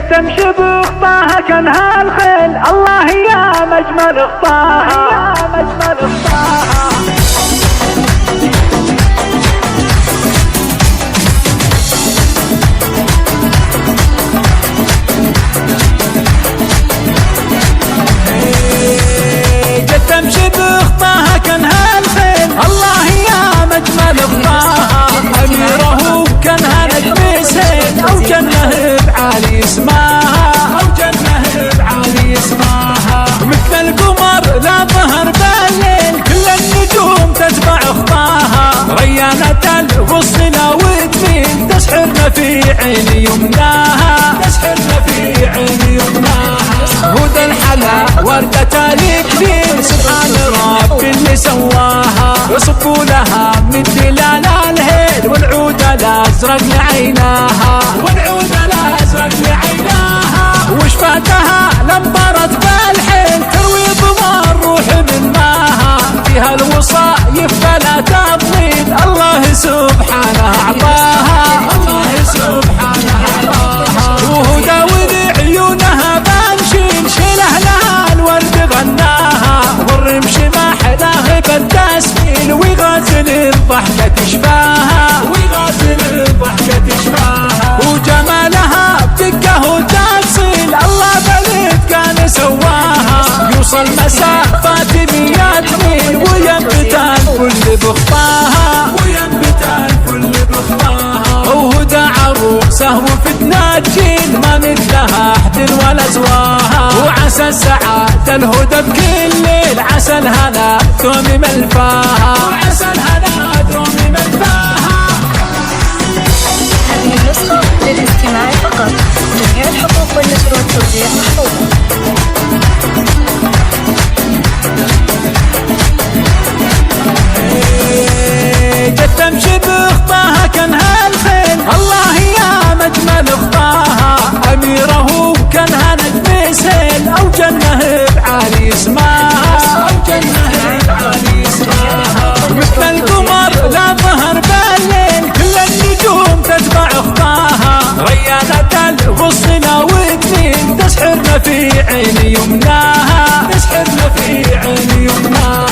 تمشي بخطاها كانها الخيل، الله يا مجمل خطاها يا مجمل خطاها. تمشي بخطاها كانها الخيل، الله يا مجمل خطاها. أميره كانها نجم سيل، أو جنه بعالي اسمها، أو جنه بعالي اسمها. مثل القمر لا ظهر بالليل، كل النجوم تتبع خطاها. ريانة الوصلة وتميل، تسحرنا في عين يمناها، تسحرنا في عين يمناها. هدى الحلا وردة الإكليل، سبحان رب اللي سواها. يصفوا لها من دلال الهيل، والعود الأزرق لعيناها، والعود الأزرق لعيناها. وشفاتها لمبرت بالحيل، تروي ضوى الروح من ماها. فيها الوصايف فلا تضليل، الله سبحانه أعطاها، الله سبحانه أعطاها. وهدى ولعيونها بنشيل، شيله لها الورد غناها. والرمش ما حلاه بالتسميل، ويغازل الضحكة تشفاها، ويغازل الضحكة تشفاها. وجمالها بدقه وتفصيل، الله بلد كان سواها. يوصل مسافات 100 ميل، وينبت الكل بخطاها، وينبت الكل بخطاها. وهدى عروسه وفتنة جيل، ما مثلها أحد ولا زواها. وعسى السعادة الهدى بكل ليل، عسى الهنا دوم ملفاها، وعسى الهنا دوم ملفاها. هذه النسخة للاستماع فقط، جميع الحقوق والنشر والتوزيع محفوظة. تمشي بخطاها كانها الخيل، الله يا مجمل خطاها. أميره كانها نجم سيل، أو جنه بعالي اسمها، أو جنه بعالي اسمها. مثل القمر لا ظهر بالليل، كل النجوم تتبع خطاها. ريانة الوصلة وتميل، تسحرنا في عين يمناها، تسحرنا في عين يمناها.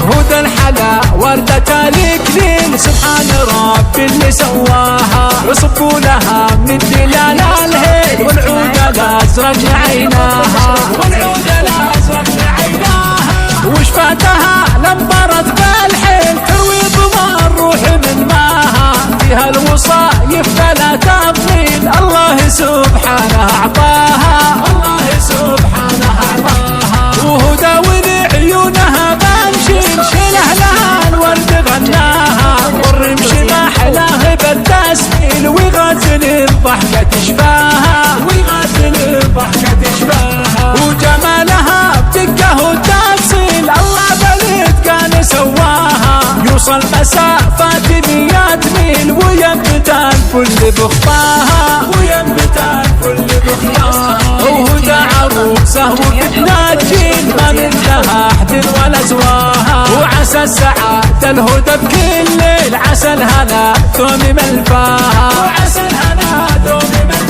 هدى الحلا وردة الإكليل، سبحان رب اللي سواها. يصفوا لها من دلال الهيل، والعود الأزرق لعيناها، والعود الأزرق لعيناها. وشفاتها لمبرت بالحيل، تروي ضوى الروح من ماها. فيها الوصايف فلا تضليل، الله سبحانه أعطاها، الله سبحانه أعطاها. وهدى ولعيونها بنشيل، شيله لها الورد غناها. والرمش ما حلاه بالتسميل، ويغازل الضحكة تشفاها، ويغازل الضحكة تشفاها. وجمالها بدقه وتفصيل، الله بلد كان سواها. يوصل مسافات 100 ميل، وينبت الكل بخطاها، وينبت الكل بخطاها. وهدى عروسه وفتنة جيل، ما مثلها أحد ولا زواها. وعسى السعادة الهدى بكل ليل، عسى الهنا دوم ملفاها، وعسى الهنا دوم ملفاها.